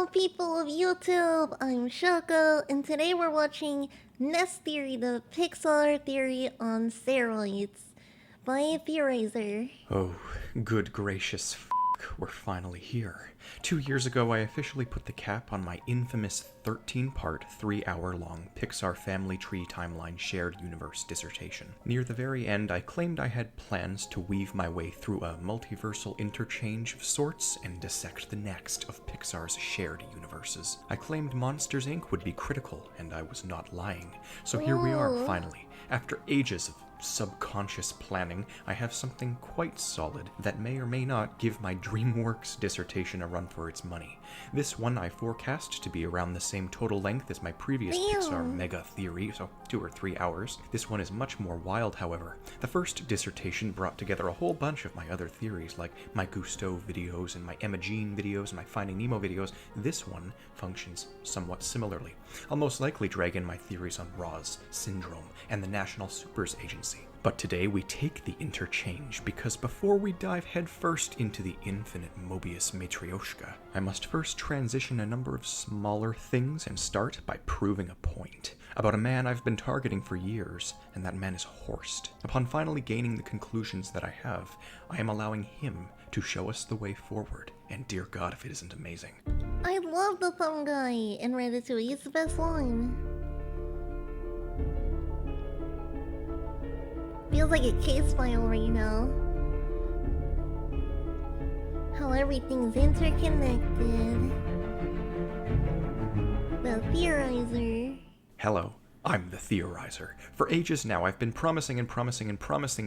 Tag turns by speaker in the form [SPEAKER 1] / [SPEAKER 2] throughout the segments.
[SPEAKER 1] people of YouTube, I'm Schoko, and today we're watching Nest Theory, the Pixar theory on steroids by Theorizer.
[SPEAKER 2] Oh, good gracious we're finally here. 2 years ago, I officially put the cap on my infamous 13-part, 3-hour-long Pixar Family Tree Timeline Shared Universe dissertation. Near the very end, I claimed I had plans to weave my way through a multiversal interchange of sorts and dissect the next of Pixar's shared universes. I claimed Monsters, Inc. would be critical, and I was not lying. So here we are, finally. After ages of subconscious planning, I have something quite solid that may or may not give my DreamWorks dissertation a run for its money. This one I forecast to be around the same total length as my previous Pixar mega theory, so 2 or 3 hours. This one is much more wild, however. The first dissertation brought together a whole bunch of my other theories, like my Gusto videos and my Emma Jean videos and my Finding Nemo videos. This one functions somewhat similarly. I'll most likely drag in my theories on Roz, Syndrome, and the National Supers Agency. But today we take the interchange, because before we dive headfirst into the infinite Mobius Matryoshka, I must first transition a number of smaller things and start by proving a point about a man I've been targeting for years, and that man is Horst. Upon finally gaining the conclusions that I have, I am allowing him to show us the way forward, and dear God if it isn't amazing.
[SPEAKER 1] I love the thumb guy in Ratatouille, he's the best one. Feels like a case file right now. How everything's interconnected. The Theorizer.
[SPEAKER 2] Hello, I'm the Theorizer. For ages now, I've been promising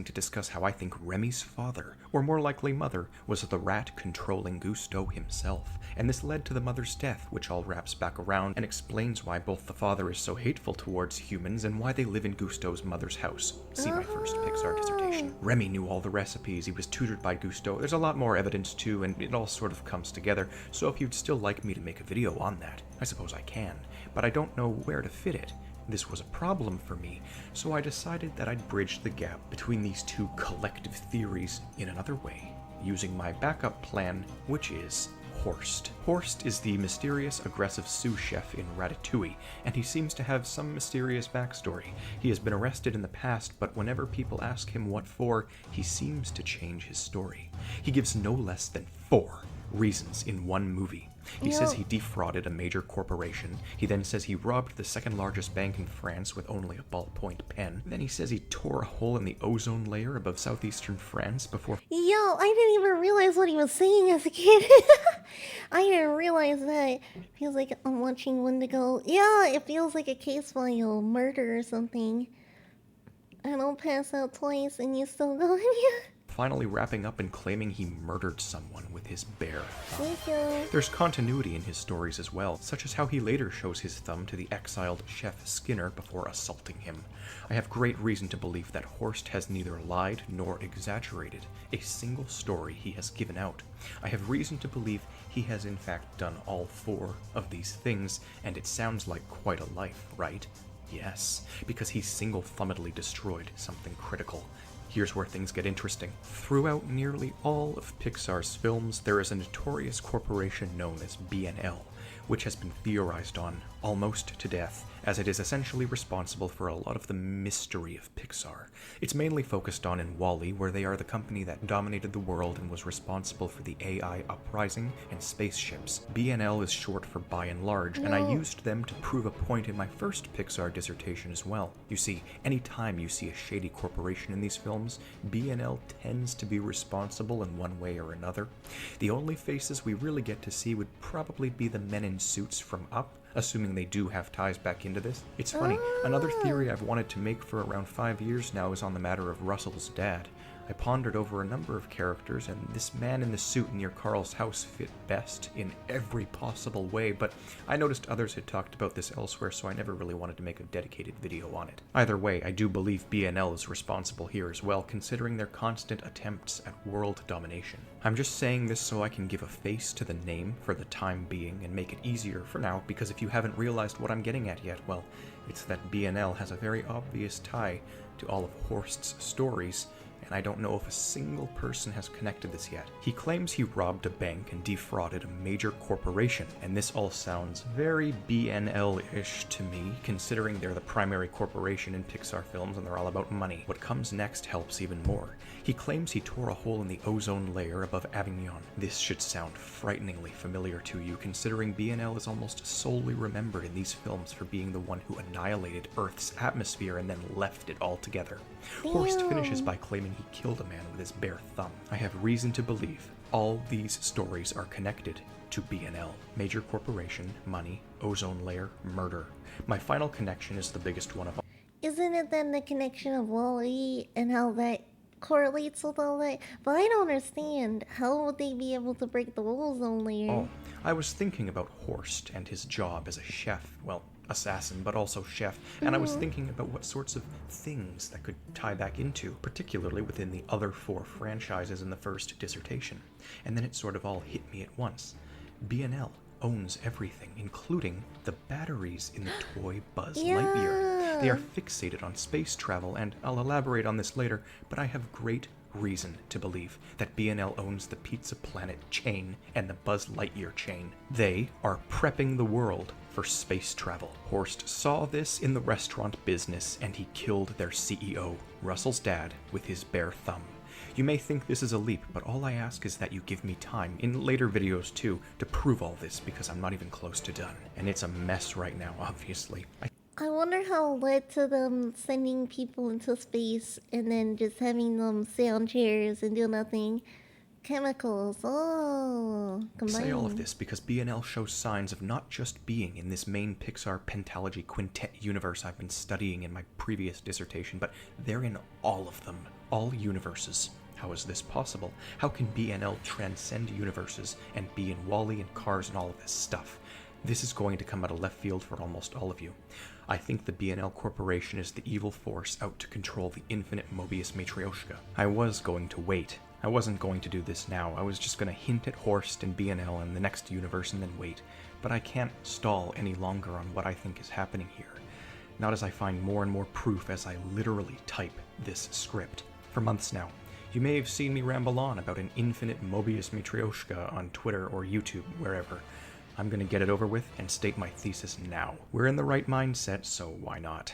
[SPEAKER 2] to discuss how I think Remy's father, or more likely mother, was the rat controlling Gusto himself. And this led to the mother's death, which all wraps back around and explains why both the father is so hateful towards humans and why they live in Gusto's mother's house. See my first Pixar dissertation. Remy knew all the recipes, he was tutored by Gusto. There's a lot more evidence too, and it all sort of comes together, so if you'd still like me to make a video on that, I suppose I can, but I don't know where to fit it. This was a problem for me, so I decided that I'd bridge the gap between these two collective theories in another way, using my backup plan, which is Horst. Horst is the mysterious, aggressive sous chef in Ratatouille, and he seems to have some mysterious backstory. He has been arrested in the past, but whenever people ask him what for, he seems to change his story. He gives no less than 4 reasons in one movie. He says he defrauded a major corporation. He then says he robbed the second largest bank in France with only a ballpoint pen. Then he says he tore a hole in the ozone layer above southeastern France before—
[SPEAKER 1] Yo, I didn't even realize what he was saying as a kid. I didn't realize that. Feels like I'm watching Wendigo. Yeah, it feels like a case file, murder or something. I don't pass out twice and you still go in here.
[SPEAKER 2] finally wrapping up and claiming he murdered someone with his bare thumb.
[SPEAKER 1] Thank you.
[SPEAKER 2] There's continuity in his stories as well, such as how he later shows his thumb to the exiled Chef Skinner before assaulting him. I have great reason to believe that Horst has neither lied nor exaggerated a single story he has given out. I have reason to believe he has in fact done all 4 of these things, and it sounds like quite a life, right? Yes, because he single-thumbedly destroyed something critical. Here's where things get interesting. Throughout nearly all of Pixar's films, there is a notorious corporation known as B&L, which has been theorized on almost to death, as it is essentially responsible for a lot of the mystery of Pixar. It's mainly focused on in WALL-E, where they are the company that dominated the world and was responsible for the AI uprising and spaceships. B&L is short for by and large, and I used them to prove a point in my first Pixar dissertation as well. You see, anytime you see a shady corporation in these films, B&L tends to be responsible in one way or another. The only faces we really get to see would probably be the men in suits from Up, assuming they do have ties back into this. It's funny, another theory I've wanted to make for around 5 years now is on the matter of Russell's dad. I pondered over a number of characters, and this man in the suit near Carl's house fit best in every possible way, but I noticed others had talked about this elsewhere, so I never really wanted to make a dedicated video on it. Either way, I do believe B&L is responsible here as well, considering their constant attempts at world domination. I'm just saying this so I can give a face to the name for the time being and make it easier for now, because if you haven't realized what I'm getting at yet, well, it's that B&L has a very obvious tie to all of Horst's stories, and I don't know if a single person has connected this yet. He claims he robbed a bank and defrauded a major corporation, and this all sounds very BNL-ish to me, considering they're the primary corporation in Pixar films and they're all about money. What comes next helps even more. He claims he tore a hole in the ozone layer above Avignon. This should sound frighteningly familiar to you, considering BNL is almost solely remembered in these films for being the one who annihilated Earth's atmosphere and then left it altogether. Horst finishes by claiming he killed a man with his bare thumb. I have reason to believe all these stories are connected to BNL. Major corporation, money, ozone layer, murder. My final connection is the biggest one of all.
[SPEAKER 1] Isn't it then the connection of Wall-E and how that correlates with all that? But I don't understand. How would they be able to break the ozone layer?
[SPEAKER 2] Oh, I was thinking about Horst and his job as a chef. Well, assassin, but also chef. And I was thinking about what sorts of things that could tie back into, particularly within the other 4 franchises in the first dissertation. And then it sort of all hit me at once. BNL owns everything, including the batteries in the toy Buzz Lightyear. They are fixated on space travel, and I'll elaborate on this later, but I have great reason to believe that BNL owns the Pizza Planet chain and the Buzz Lightyear chain. They are prepping the world for space travel. Horst saw this in the restaurant business, and he killed their CEO, Russell's dad, with his bare thumb. You may think this is a leap, but all I ask is that you give me time, in later videos too, to prove all this, because I'm not even close to done. And it's a mess right now, obviously.
[SPEAKER 1] I wonder how it led to them sending people into space and then just having them sit on chairs and do nothing. Chemicals,
[SPEAKER 2] I
[SPEAKER 1] combined.
[SPEAKER 2] say all of this because BNL shows signs of not just being in this main Pixar pentalogy quintet universe I've been studying in my previous dissertation, but they're in all of them. All universes. How is this possible? How can BNL transcend universes and be in Wall-E and Cars and all of this stuff? This is going to come out of left field for almost all of you. I think the BNL Corporation is the evil force out to control the infinite Mobius Matryoshka. I was going to wait. I wasn't going to do this now. I was just going to hint at Horst and BNL and the next universe and then wait. But I can't stall any longer on what I think is happening here. Not as I find more and more proof as I literally type this script. For months now, you may have seen me ramble on about an infinite Mobius Matryoshka on Twitter or YouTube, wherever. I'm gonna get it over with and state my thesis now. We're in the right mindset, so why not?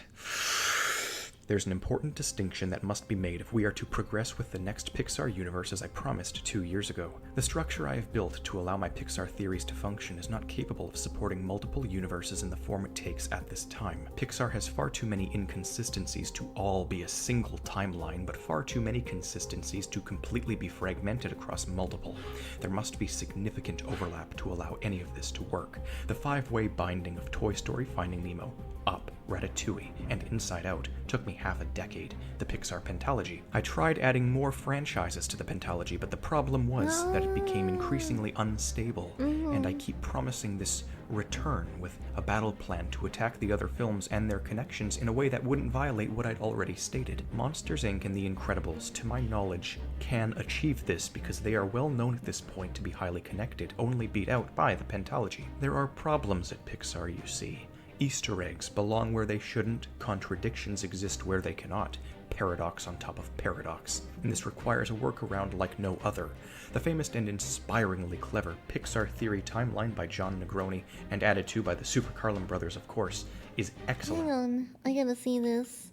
[SPEAKER 2] There's an important distinction that must be made if we are to progress with the next Pixar universe as I promised 2 years ago. The structure I have built to allow my Pixar theories to function is not capable of supporting multiple universes in the form it takes at this time. Pixar has far too many inconsistencies to all be a single timeline, but far too many consistencies to completely be fragmented across multiple. There must be significant overlap to allow any of this to work. The 5-way binding of Toy Story, Finding Nemo, Up, Ratatouille, and Inside Out took me half a decade, the Pixar pentalogy. I tried adding more franchises to the pentalogy, but the problem was that it became increasingly unstable, and I keep promising this return with a battle plan to attack the other films and their connections in a way that wouldn't violate what I'd already stated. Monsters, Inc. and The Incredibles, to my knowledge, can achieve this because they are well known at this point to be highly connected, only beat out by the pentalogy. There are problems at Pixar, you see. Easter eggs belong where they shouldn't, contradictions exist where they cannot, paradox on top of paradox, and this requires a workaround like no other. The famous and inspiringly clever Pixar Theory timeline by John Negroni, and added to by the Super Carlin brothers of course, is excellent.
[SPEAKER 1] Hang on, I gotta see this.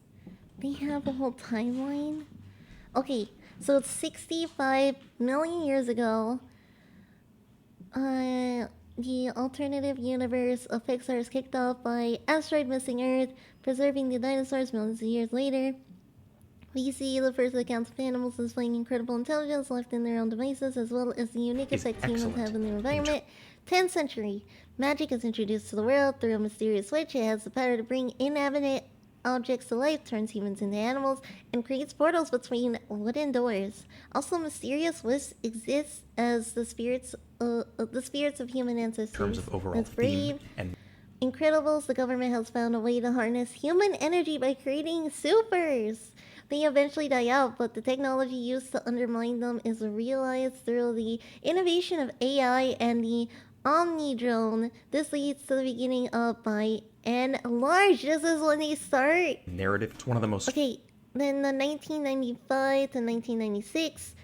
[SPEAKER 1] They have a whole timeline? Okay, so it's 65 million years ago. The alternative universe of Pixar is kicked off by asteroid missing Earth, preserving the dinosaurs millions of years later. We see the first accounts of animals displaying incredible intelligence left in their own devices, as well as the unique effects humans have in their environment. 10th century. Magic is introduced to the world through a mysterious switch. It has the power to bring inanimate objects to life, turns humans into animals, and creates portals between wooden doors. Also, mysterious wisps exist as the spirits of human ancestors.
[SPEAKER 2] In terms of overall
[SPEAKER 1] It's brave.
[SPEAKER 2] theme and
[SPEAKER 1] Incredibles, the government has found a way to harness human energy by creating supers. They eventually die out, but the technology used to undermine them is realized through the innovation of AI and the Omni drone. This leads to the beginning of By and Large. This is when they start.
[SPEAKER 2] narrative. It's one of the most
[SPEAKER 1] Okay, Then the 1995 to 1996,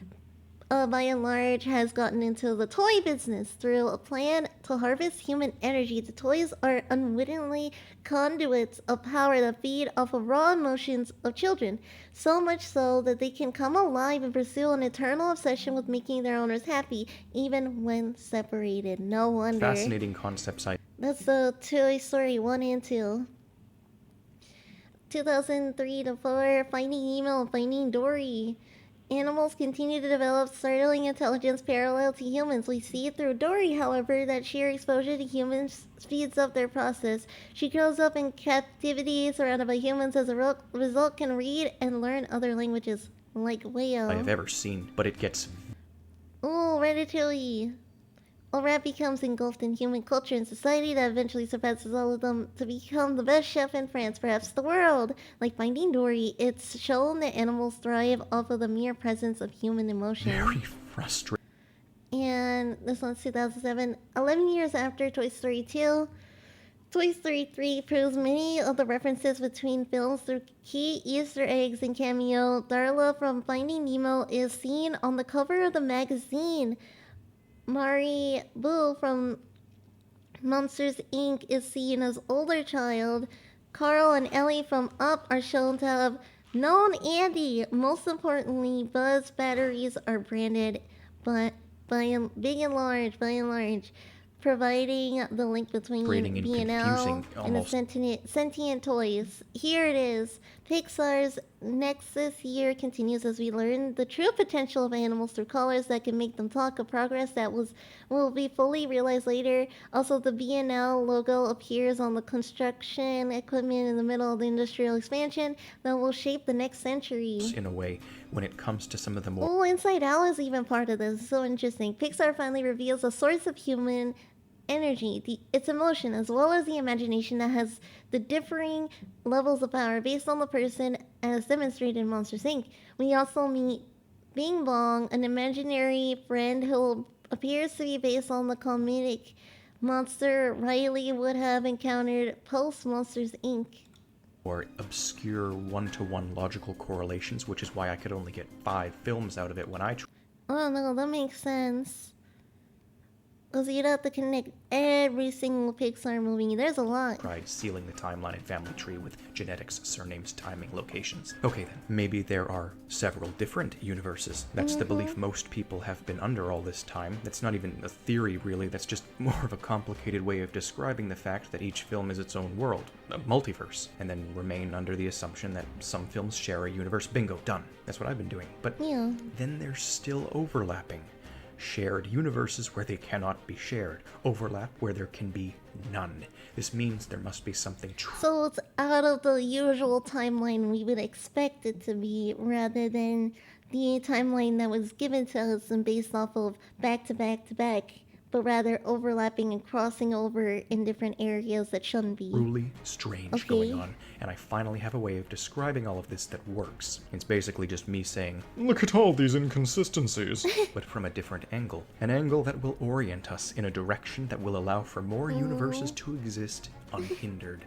[SPEAKER 1] by and large, has gotten into the toy business through a plan to harvest human energy. The toys are unwittingly conduits of power that feed off of raw emotions of children, so much so that they can come alive and pursue an eternal obsession with making their owners happy, even when separated. No wonder.
[SPEAKER 2] Fascinating concepts.
[SPEAKER 1] That's the Toy Story 1 and 2. 2003 to 4, Finding Nemo and Finding Dory. Animals continue to develop startling intelligence parallel to humans. We see through Dory, however, that sheer exposure to humans speeds up their process. She grows up in captivity, surrounded by humans. As a result, can read and learn other languages, like whale.
[SPEAKER 2] I have ever seen, but it gets...
[SPEAKER 1] Ooh, Ratatouille. A rat becomes engulfed in human culture and society that eventually surpasses all of them to become the best chef in France, perhaps the world. Like Finding Dory, it's shown that animals thrive off of the mere presence of human emotion.
[SPEAKER 2] very frustrating.
[SPEAKER 1] And this one's 2007. 11 years after Toy Story 2, Toy Story 3 proves many of the references between films through key Easter eggs and cameo. Darla from Finding Nemo is seen on the cover of the magazine. Mari Boo from Monsters Inc. is seen as older child. Carl and Ellie from Up are shown to have known Andy. Most importantly, Buzz batteries are branded, but by and large, providing the link between
[SPEAKER 2] Braiding and
[SPEAKER 1] B&L
[SPEAKER 2] confusing,
[SPEAKER 1] and the
[SPEAKER 2] almost.
[SPEAKER 1] sentient toys. Here it is. Pixar's Nexus year continues as we learn the true potential of animals through colors that can make them talk, a progress that will be fully realized later. Also, the B&L logo appears on the construction equipment in the middle of the industrial expansion that will shape the next century.
[SPEAKER 2] In a way, when it comes to some of the more...
[SPEAKER 1] Oh, Inside Out is even part of this. So interesting. Pixar finally reveals a source of human energy, its emotion, as well as the imagination that has the differing levels of power based on the person, as demonstrated in Monsters Inc. We also meet Bing Bong, an imaginary friend who appears to be based on the comedic monster Riley would have encountered post Monsters Inc.
[SPEAKER 2] or obscure one-to-one logical correlations, which is why I could only get 5 films out of it when I
[SPEAKER 1] Oh no, that makes sense. Because you'd have to connect every single Pixar movie. There's a lot.
[SPEAKER 2] tried sealing the timeline and family tree with genetics, surnames, timing, locations. Okay then, maybe there are several different universes. That's the belief most people have been under all this time. That's not even a theory, really. That's just more of a complicated way of describing the fact that each film is its own world, a multiverse, and then remain under the assumption that some films share a universe. Bingo, done. That's what I've been doing. But
[SPEAKER 1] Yeah.
[SPEAKER 2] then they're still overlapping. Shared universes where they cannot be shared. Overlap where there can be none. This means there must be something true.
[SPEAKER 1] So it's out of the usual timeline we would expect it to be, rather than the timeline that was given to us and based off of back to back to back, but rather overlapping and crossing over in different areas that shouldn't be.
[SPEAKER 2] Truly strange
[SPEAKER 1] Okay.
[SPEAKER 2] going on, and I finally have a way of describing all of this that works. It's basically just me saying, "Look at all these inconsistencies," but from a different angle. An angle that will orient us in a direction that will allow for more universes to exist unhindered.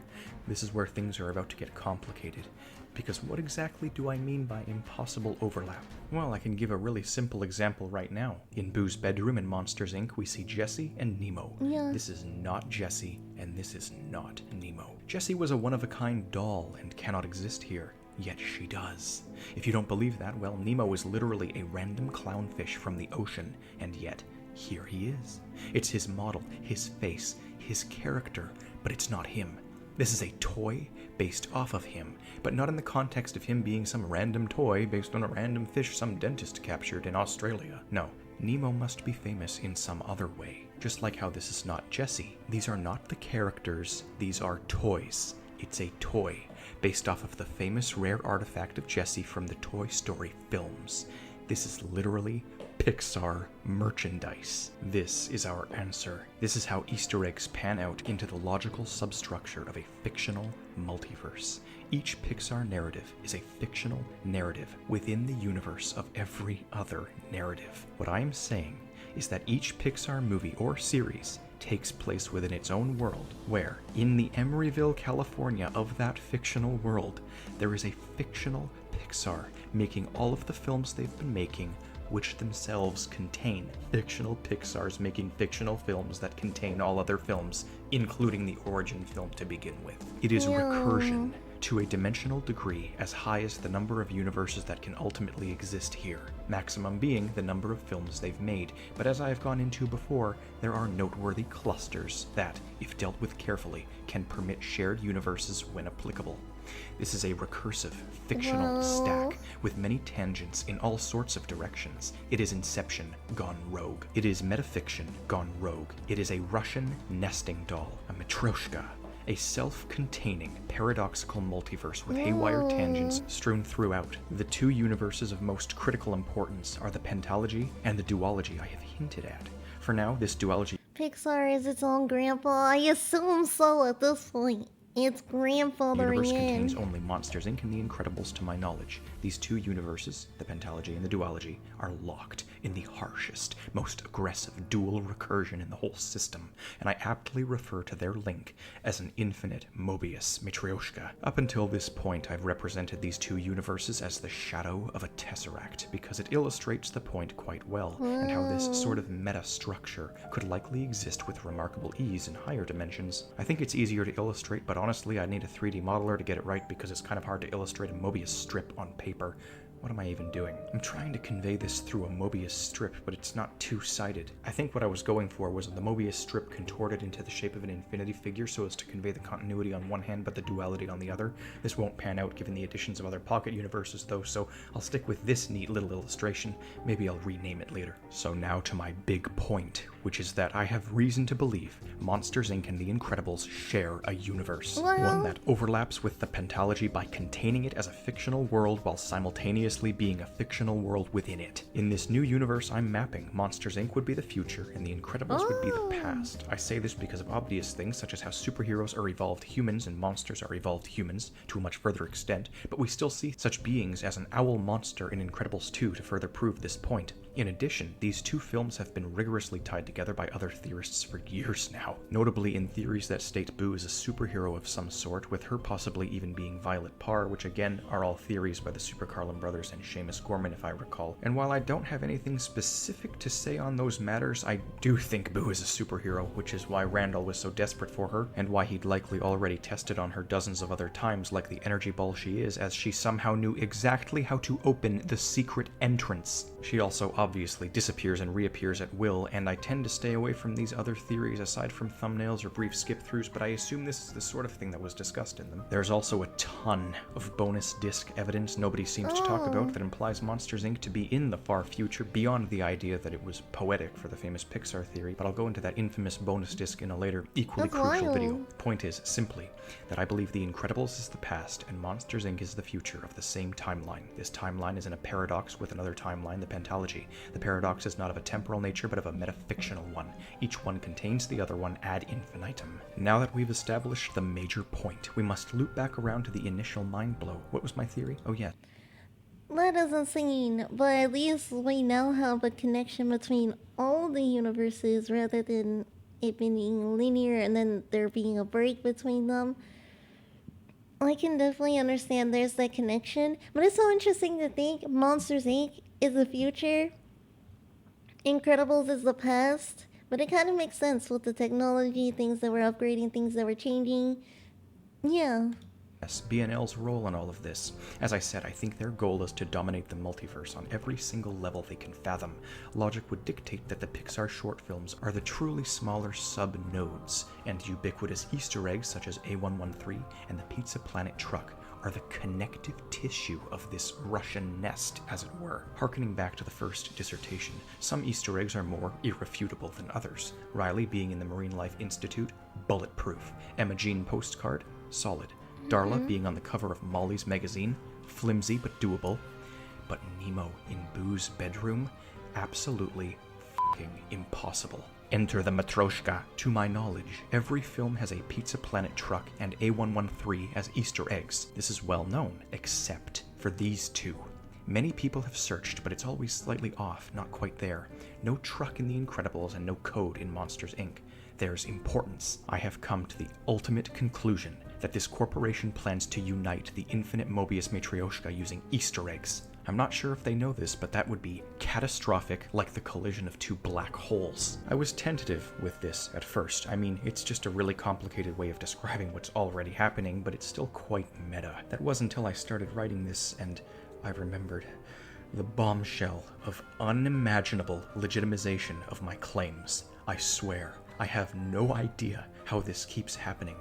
[SPEAKER 2] This is where things are about to get complicated. Because what exactly do I mean by impossible overlap? Well, I can give a really simple example right now. In Boo's bedroom in Monsters Inc., we see Jessie and Nemo.
[SPEAKER 1] Yeah.
[SPEAKER 2] This is not Jessie, and this is not Nemo. Jessie was a one-of-a-kind doll and cannot exist here, yet she does. If you don't believe that, well, Nemo is literally a random clownfish from the ocean, and yet here he is. It's his model, his face, his character, but it's not him. This is a toy based off of him, but not in the context of him being some random toy based on a random fish some dentist captured in Australia. No, Nemo must be famous in some other way. Just like how this is not Jessie. These are not the characters, these are toys. It's a toy, based off of the famous rare artifact of Jessie from the Toy Story films. This is literally Pixar merchandise. This is our answer. This is how Easter eggs pan out into the logical substructure of a fictional multiverse. Each Pixar narrative is a fictional narrative within the universe of every other narrative. What I am saying is that each Pixar movie or series takes place within its own world, where, in the Emeryville, California of that fictional world, there is a fictional Pixar making all of the films they've been making, which themselves contain fictional Pixars making fictional films that contain all other films, including the origin film to begin with. It is recursion to a dimensional degree as high as the number of universes that can ultimately exist here, maximum being the number of films they've made. But as I have gone into before, there are noteworthy clusters that, if dealt with carefully, can permit shared universes when applicable. This is a recursive, fictional stack with many tangents in all sorts of directions. It is Inception gone rogue. It is metafiction gone rogue. It is a Russian nesting doll, a matryoshka, a self-containing, paradoxical multiverse with haywire tangents strewn throughout. The two universes of most critical importance are the pentalogy and the duology I have hinted at. For now, this duology
[SPEAKER 1] Pixar is its own grandpa. I assume so at this point. It's grandfathering
[SPEAKER 2] universe
[SPEAKER 1] in.
[SPEAKER 2] contains only Monsters, Inc. and The Incredibles to my knowledge. These two universes, the pentalogy and the duology, are locked in the harshest, most aggressive dual recursion in the whole system, and I aptly refer to their link as an infinite Mobius matryoshka. Up until this point, I've represented these two universes as the shadow of a tesseract, because it illustrates the point quite well, and how this sort of meta-structure could likely exist with remarkable ease in higher dimensions. I think it's easier to illustrate, but honestly, I need a 3D modeler to get it right because it's kind of hard to illustrate a Mobius strip on paper. What am I even doing? I'm trying to convey this through a Mobius strip, but it's not two-sided. I think what I was going for was the Mobius strip contorted into the shape of an infinity figure so as to convey the continuity on one hand but the duality on the other. This won't pan out given the additions of other pocket universes though, so I'll stick with this neat little illustration. Maybe I'll rename it later. So now to my big point, which is that I have reason to believe Monsters, Inc. and The Incredibles share a universe. One that overlaps with the pentalogy by containing it as a fictional world while simultaneously being a fictional world within it. In this new universe I'm mapping, Monsters, Inc. would be the future and The Incredibles would be the past. I say this because of obvious things such as how superheroes are evolved humans and monsters are evolved humans to a much further extent, but we still see such beings as an owl monster in Incredibles 2 to further prove this point. In addition, these two films have been rigorously tied together by other theorists for years now, notably in theories that state Boo is a superhero of some sort, with her possibly even being Violet Parr, which again are all theories by the Super Carlin brothers and Seamus Gorman if I recall. And while I don't have anything specific to say on those matters, I do think Boo is a superhero, which is why Randall was so desperate for her, and why he'd likely already tested on her dozens of other times like the energy ball she is, as she somehow knew exactly how to open the secret entrance. She also obviously disappears and reappears at will, and I tend to stay away from these other theories aside from thumbnails or brief skip-throughs, but I assume this is the sort of thing that was discussed in them. There's also a ton of bonus disc evidence nobody seems to talk about that implies Monsters, Inc. to be in the far future, beyond the idea that it was poetic for the famous Pixar theory, but I'll go into that infamous bonus disc in a later, equally crucial video. The point is, simply, that I believe The Incredibles is the past and Monsters, Inc. is the future of the same timeline. This timeline is in a paradox with another timeline, the pentalogy. The paradox is not of a temporal nature, but of a metafictional one. Each one contains the other one ad infinitum. Now that we've established the major point, we must loop back around to the initial mind blow. What was my theory? Oh yeah.
[SPEAKER 1] That is insane, but at least we now have a connection between all the universes rather than it being linear and then there being a break between them. I can definitely understand there's that connection, but it's so interesting to think Monsters, Inc. is the future, Incredibles is the past, but it kind of makes sense with the technology, things that were upgrading, things that were changing. Yeah.
[SPEAKER 2] BNL's role in all of this. As I said, I think their goal is to dominate the multiverse on every single level they can fathom. Logic would dictate that the Pixar short films are the truly smaller sub-nodes, and ubiquitous Easter eggs such as A113 and the Pizza Planet truck are the connective tissue of this Russian nest, as it were. Harkening back to the first dissertation, some Easter eggs are more irrefutable than others. Riley being in the Marine Life Institute, bulletproof. Emma Jean postcard, solid. Darla being on the cover of Molly's magazine, flimsy but doable. But Nemo in Boo's bedroom, absolutely f***ing impossible. Enter the Matryoshka. To my knowledge, every film has a Pizza Planet truck and A113 as Easter eggs. This is well known, except for these two. Many people have searched, but it's always slightly off, not quite there. No truck in The Incredibles and no code in Monsters, Inc. There's importance. I have come to the ultimate conclusion that this corporation plans to unite the infinite Mobius Matryoshka using Easter eggs. I'm not sure if they know this, but that would be catastrophic, like the collision of two black holes. I was tentative with this at first. I mean, it's just a really complicated way of describing what's already happening, but it's still quite meta. That was until I started writing this and I remembered the bombshell of unimaginable legitimization of my claims. I swear, I have no idea how this keeps happening,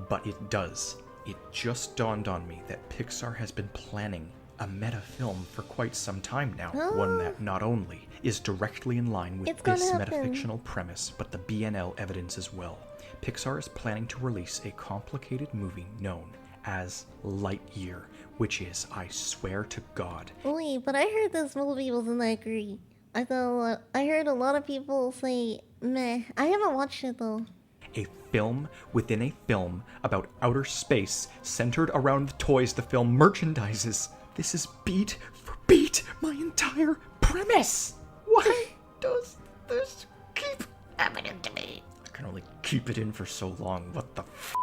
[SPEAKER 2] but it does. It just dawned on me that Pixar has been planning a meta film for quite some time now, one that not only is directly in line with this metafictional premise, but the BNL evidence as well. Pixar is planning to release a complicated movie known as Lightyear, which is, I swear to God.
[SPEAKER 1] Wait, but I heard this movie wasn't that great. I heard a lot of people say meh. I haven't watched it though.
[SPEAKER 2] A film within a film about outer space centered around the toys the film merchandises. This is beat for beat my entire premise. Why does this keep happening to me? I can only keep it in for so long. What the f***?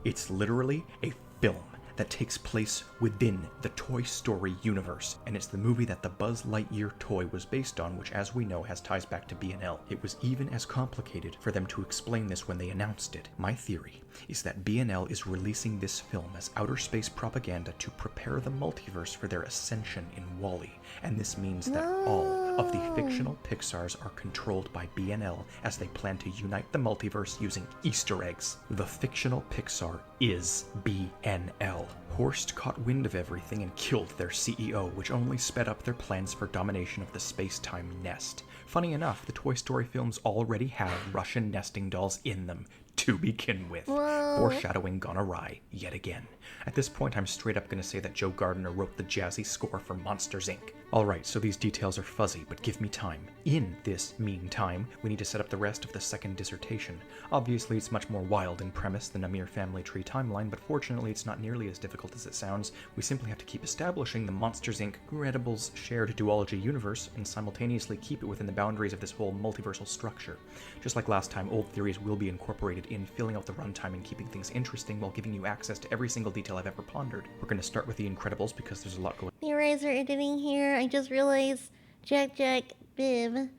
[SPEAKER 2] It's literally a film that takes place within the Toy Story universe, and it's the movie that the Buzz Lightyear toy was based on, which as we know has ties back to BNL. It was even as complicated for them to explain this when they announced it. My theory is that BNL is releasing this film as outer space propaganda to prepare the multiverse for their ascension in WALL-E, and this means that all of the fictional Pixars are controlled by BNL as they plan to unite the multiverse using Easter eggs. The fictional Pixar is BNL. Horst caught wind of everything and killed their CEO, which only sped up their plans for domination of the space-time nest. Funny enough, the Toy Story films already have Russian nesting dolls in them to begin with.
[SPEAKER 1] Whoa.
[SPEAKER 2] Foreshadowing gone awry yet again. At this point, I'm straight up gonna say that Joe Gardner wrote the jazzy score for Monsters, Inc. Alright, so these details are fuzzy, but give me time. In this meantime, we need to set up the rest of the second dissertation. Obviously, it's much more wild in premise than a mere family tree timeline, but fortunately it's not nearly as difficult as it sounds. We simply have to keep establishing the Monsters, Inc. Incredibles shared duology universe, and simultaneously keep it within the boundaries of this whole multiversal structure. Just like last time, old theories will be incorporated in, filling out the runtime and keeping things interesting while giving you access to every single detail I've ever pondered. We're going to start with the Incredibles because there's a lot going on.
[SPEAKER 1] Theorizer editing here. I just realized Jack Bib.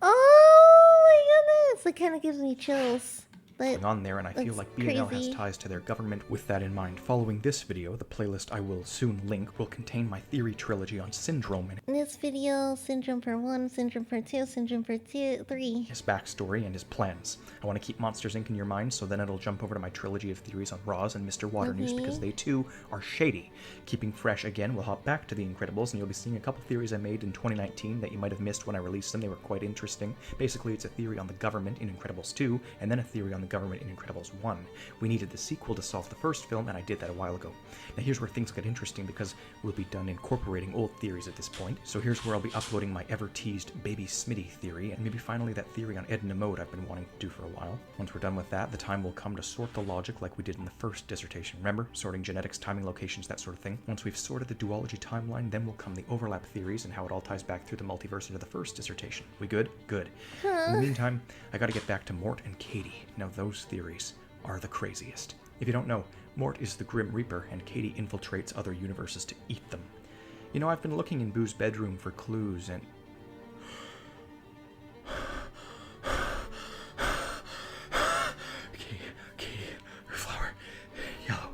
[SPEAKER 1] Oh my goodness! It kind of gives me chills. But
[SPEAKER 2] on there, and I feel like BNL has ties to their government. With that in mind, following this video, the playlist I will soon link will contain my theory trilogy on Syndrome and
[SPEAKER 1] in this video, Syndrome for 1, Syndrome for 2, Syndrome for 3.
[SPEAKER 2] his backstory and his plans. I want to keep Monsters, Inc. in your mind, so then it'll jump over to my trilogy of theories on Roz and Mr. Waternoose because they too are shady. Keeping fresh again, we'll hop back to the Incredibles, and you'll be seeing a couple theories I made in 2019 that you might have missed when I released them. They were quite interesting. Basically, it's a theory on the government in Incredibles 2, and then a theory on the government in Incredibles 1. We needed the sequel to solve the first film, and I did that a while ago. Now here's where things get interesting because we'll be done incorporating old theories at this point. So here's where I'll be uploading my ever-teased Baby Smitty theory, and maybe finally that theory on Edna Mode I've been wanting to do for a while. Once we're done with that, the time will come to sort the logic like we did in the first dissertation. Remember? Sorting genetics, timing, locations, that sort of thing. Once we've sorted the duology timeline, then will come the overlap theories and how it all ties back through the multiverse into the first dissertation. We good? Good. In the meantime, I gotta get back to Mort and Katie. Now those theories are the craziest. If you don't know, Mort is the Grim Reaper, and Katie infiltrates other universes to eat them. You know, I've been looking in Boo's bedroom for clues, and... Katie, her flower, yellow.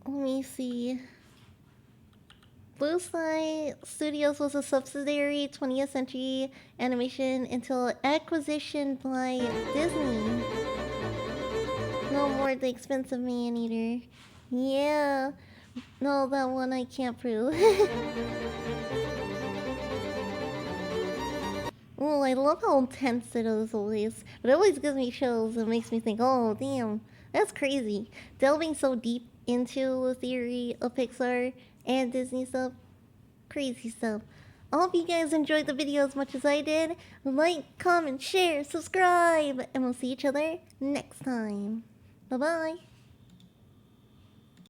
[SPEAKER 1] Let me see. Blue Sky Studios was a subsidiary 20th Century Animation until acquisition by Disney. No more the expensive man-eater. Yeah. No, that one I can't prove. Oh, I love how intense it is always. But it always gives me chills and makes me think, oh, damn. That's crazy. Delving so deep into the theory of Pixar and Disney stuff. Crazy stuff. I hope you guys enjoyed the video as much as I did. Like, comment, share, subscribe, and we'll see each other next time. Bye-bye.